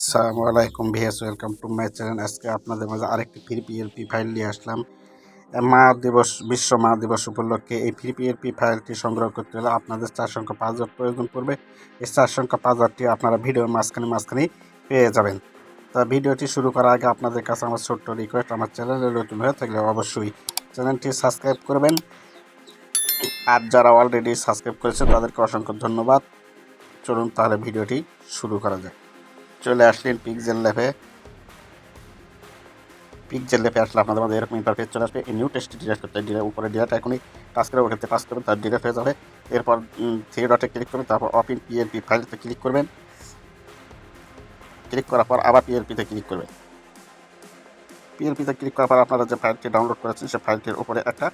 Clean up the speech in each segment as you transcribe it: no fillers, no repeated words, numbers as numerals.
আসসালামু আলাইকুম ভিএস, ওয়েলকাম টু মাই চ্যানেল। আজকে আপনাদের মাঝে আরেকটি ফ্রি পিএলপি ফাইল নিয়ে আসলাম। বিশ্ব মা দিবস উপলক্ষে এই ফ্রি পিএলপি ফাইলটি সংগ্রহ করতে হলে আপনাদের 4 সংখ্যা পাসওয়ার্ড প্রয়োজন পড়বে। এই 4 সংখ্যা পাসওয়ার্ডটি আপনারা ভিডিওর মাঝখানে পেয়ে যাবেন। তা ভিডিওটি শুরু করার আগে আপনাদের কাছে আমার ছোট্ট রিকোয়েস্ট, আমার চ্যানেলে নতুন হয়ে থাকলে অবশ্যই চ্যানেলটি সাবস্ক্রাইব করবেন। আর যারা অলরেডি সাবস্ক্রাইব করেছে তাদেরকে অসংখ্য ধন্যবাদ। চলুন তাহলে ভিডিওটি শুরু করা যায়। চলে আসলেন পিক্সেল ল্যাপে আসলে আপনাদের মধ্যে এরকম ইন্টারফেস চলে আসবে। এই নিউ টেস্টটি ডিলেট করতে উপরে ডিলেট এখনই টাচ করে ওঠাতে টাচ করবেন, তার ডিলেট হয়ে যাবে। এরপর 3 ডটে ক্লিক করবেন, তারপর ওপেন পিএলপি ফাইলতে ক্লিক করবেন। ক্লিক করার পর আবার পিএলপিতে ক্লিক করবেন। পিএলপিতে ক্লিক করার পর আপনারা যে ফাইলটি ডাউনলোড করেছেন সেই ফাইলটির উপরে একটা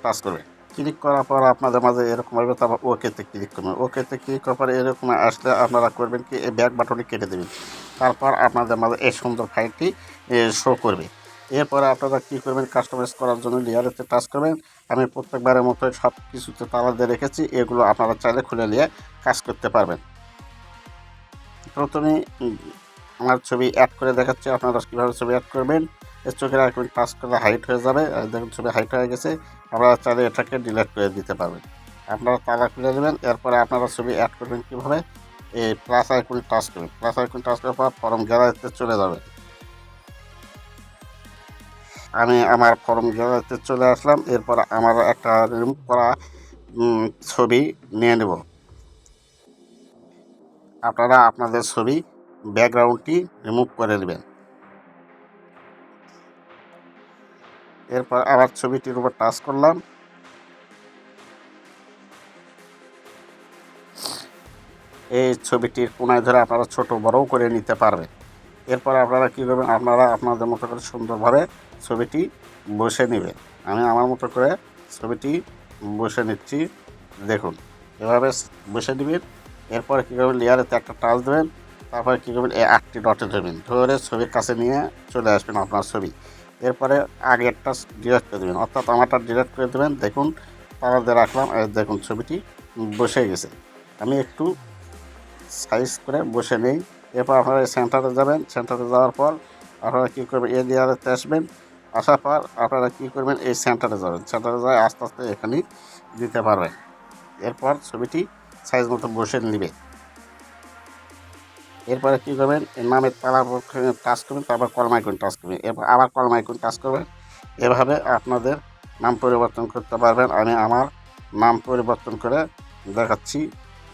টাচ করবেন। ক্লিক করার পর আপনাদের মাঝে এরকম আসবে, তারপর ওকেতে ক্লিক করবেন। ওকেতে ক্লিক করার পর এরকম আসলে আপনারা করবেন কি, এই ব্যাক বাটনে কেটে দেবেন। তারপর আপনাদের মাঝে এই সুন্দর ফাইলটি শো করবে। এরপরে আপনারা কী করবেন, কাস্টমাইজ করার জন্য লেয়ারেতে টাচ করবেন। আমি প্রত্যেকবারের মতো সব কিছুতে তালা দিয়ে রেখেছি, এগুলো আপনারা চাইলে খুলে নিয়ে কাজ করতে পারবেন। প্রথমে আমার ছবি অ্যাড করে দেখাচ্ছি আপনারা কীভাবে ছবি অ্যাড করবেন। এর চোখের আইকন টাচ করলে হাইট হয়ে যাবে। দেখুন ছবি হাইট হয়ে গেছে। আপনারা চাইলে এটাকে ডিলিট করে দিতে পারবেন। আপনারা তালা খুলে দেবেন। এরপরে আপনারা ছবি অ্যাড করবেন কীভাবে, এই প্লাস আইকন টাচ করবেন। প্লাস আইকন টাচ করার পর ফর্ম গ্যালারিতে চলে যাবেন। আমি আমার ফর্ম গ্যালারিতে চলে আসলাম। এরপর আমার একটা রিমুভ করা ছবি নিয়ে নেব। আপনারা আপনাদের ছবি ব্যাকগ্রাউন্ডটি রিমুভ করে নেবেন। এরপর আবার ছবিটির উপর টাচ করলাম। এই ছবিটির কোনায় ধরে আপনারা ছোট বড়ও করে নিতে পারবেন। এরপর আপনারা কী করবেন, আপনারা আপনাদের মতো করে সুন্দরভাবে ছবিটি বসে নেবেন। আমি আমার মতো করে ছবিটি বসে নিচ্ছি। দেখুন এভাবে বসে নেবেন। এরপরে কী করবেন, লেয়ারেতে একটা টাচ দেবেন। তারপরে কী করবেন, এই 8টি ডটে ধরবেন, ধরে ছবির কাছে নিয়ে চলে আসবেন আপনার ছবি। এরপরে আগেরটা ডিলিট করে দেবেন, অর্থাৎ আমারটা ডিলিট করে দেবেন। দেখুন তারা দিয়ে রাখলাম, দেখুন ছবিটি বসে গেছে। আমি একটু সাইজ করে বসে নেই। এরপর আপনারা সেন্টারে যাবেন। সেন্টারে যাওয়ার পর আপনারা কী করবেন, এই লেয়ারেতে আসবেন। আসার পর আপনারা কী করবেন, এই সেন্টারে যাবেন। সেন্টারে যাই আস্তে আস্তে এখানেই দিতে পারবেন। এরপর ছবিটি সাইজ মতো বসে নেবে। এরপরে কী করবেন, এর নামের তালা টাচ করবেন, তারপর কলম আইকন টাচ করবেন। এরপর আবার কলম আইকন টাচ করবেন। এভাবে আপনাদের নাম পরিবর্তন করতে পারবেন। আমি আমার নাম পরিবর্তন করে দেখাচ্ছি,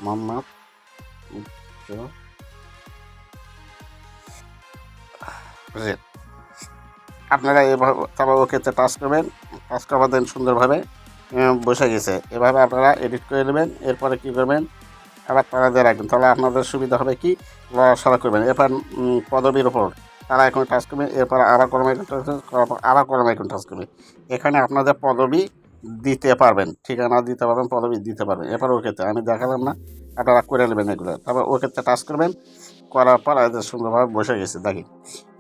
মোহাম্মদ। আপনারা এভাবে তারপর ওকেতে টাচ করবেন। টাচ করার দেন সুন্দরভাবে বসে গেছে। এভাবে আপনারা এডিট করে নেবেন। এরপরে কী করবেন, আবার তারা দিয়ে রাখবেন। তাহলে আপনাদের সুবিধা হবে কি, লড়াচড়া করবেন। এরপর পদবীর ওপর তারা এখন টাচ করবেন। এরপর আবার কলম আইকন টাচ করার পর আবার কলম আইকন টাচ করবেন। এখানে আপনাদের পদবী দিতে পারবেন, ঠিকানা দিতে পারবেন, পদবী দিতে পারবেন। এরপর ওকেতে আমি দেখালাম না, আপনারা করে নেবেন এগুলো। তারপর ওকেতে টাচ করবেন। করার পর সুন্দরভাবে বসে গেছে দেখি।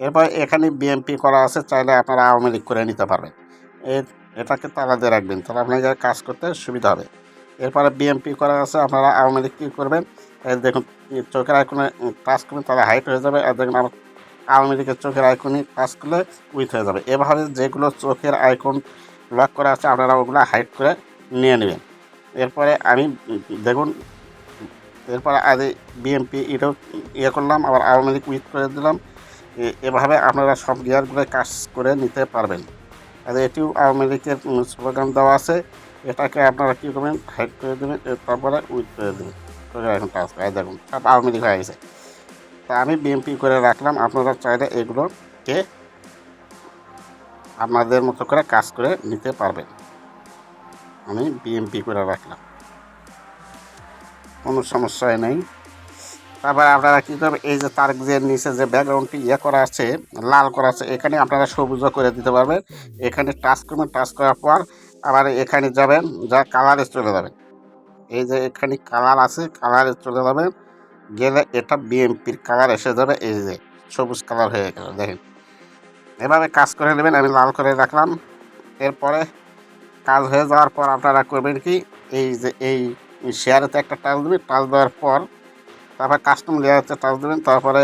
এরপর এখানে বিএমপি করা আছে, চাইলে আপনারা আওয়ামী লীগ করে নিতে পারবেন। এটাকে তালা দিয়ে রাখবেন, তাহলে আপনাদের কাজ করতে সুবিধা হবে। এরপরে বিএমপি করা আছে, আপনারা আওয়ামী লীগ কী করবেন, দেখুন চোখের আইকনে টাচ করবেন, তাহলে হাইট হয়ে যাবে। আর দেখুন আমার আওয়ামী লীগের চোখের আইকনে টাচ করলে উইথ হয়ে যাবে। এভাবে যেগুলো চোখের আইকন লক করা আছে আপনারা ওগুলো হাইট করে নিয়ে নেবেন। এরপরে আমি দেখুন, এরপরে আজ বিএমপি এটাও করলাম, আবার আওয়ামী লীগ উইথ করে দিলাম। এভাবে আপনারা সব গিয়ারগুলো কাজ করে নিতে পারবেন। আর এটিও আওয়ামী লীগের স্লোগান দেওয়া আছে। এটাকে আপনারা কী করবেন, হাইড করে দেবেন, তারপরে উইথ করে দেবেন। এখন টাচ করে দেখুন সব আওয়ামী লীগ হয়ে গেছে। তা আমি বিএমপি করে রাখলাম। আপনারা চাইলে এগুলোকে আপনাদের মতো করে কাজ করে নিতে পারবেন। আমি বিএমপি করে রাখলাম, কোনো সমস্যাই নেই। তারপরে আপনারা কী করবেন, এই যে তার যে নিচে যে ব্যাকগ্রাউন্ডটি করা আছে, লাল করা আছে, এখানে আপনারা সবুজও করে দিতে পারবেন। এখানে টাচ করবেন। টাচ করার পর আবার এখানে যাবেন, যা কালারে চলে যাবেন। এই যে এখানে কালার আছে, কালারে চলে যাবেন। গেলে এটা বিএমপির কালার এসে যাবে, এই যে সবুজ কালার হয়ে গেল দেখেন। এভাবে কাজ করে নেবেন। আমি লাল করে রাখলাম। এরপরে কাজ হয়ে যাওয়ার পর আপনারা করবেন কি, এই যে এই শেয়ারেতে একটা টাচ দেবেন। টাচ দেওয়ার পর তারপর কাস্টম লেয়ারতে টাচ দেবেন। তারপরে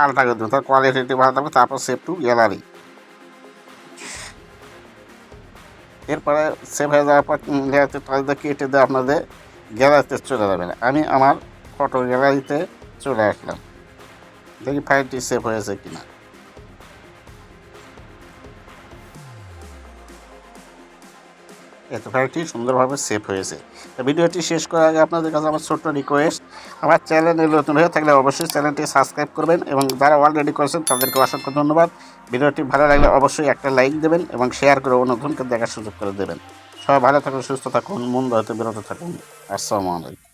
আলট্রা করে দেবেন, তার কোয়ালিটি ভালো থাকবে। তারপর সেভ টু গ্যালারি। এরপরে সেভ হয়ে যাওয়ার পর গ্যালারিতে টাচ দিয়ে কেটে দিয়ে আপনাদের গ্যালারিতে চলে যাবেন। আমি আমার ফটো গ্যালারিতে চলে আসলাম, দেখি ফাইলটি সেভ হয়েছে কিনা। এত ফাইলটি সুন্দরভাবে সেভ হয়েছে। তো ভিডিওটি শেষ করার আগে আপনাদের কাছে আমার ছোট্ট রিকোয়েস্ট, আমার চ্যানেলে নতুন হয়ে থাকলে অবশ্যই চ্যানেলটি সাবস্ক্রাইব করবেন এবং যারা অলরেডি করেছেন তাদেরকে অসংখ্য ধন্যবাদ। ভিডিওটি ভালো লাগলে অবশ্যই একটা লাইক দেবেন এবং শেয়ার করে অন্যজনকে দেখার সুযোগ করে দেবেন। সবাই ভালো থাকুন, সুস্থ থাকুন, মন্দ হতে বিরত থাকুন। আসসালামু আলাইকুম।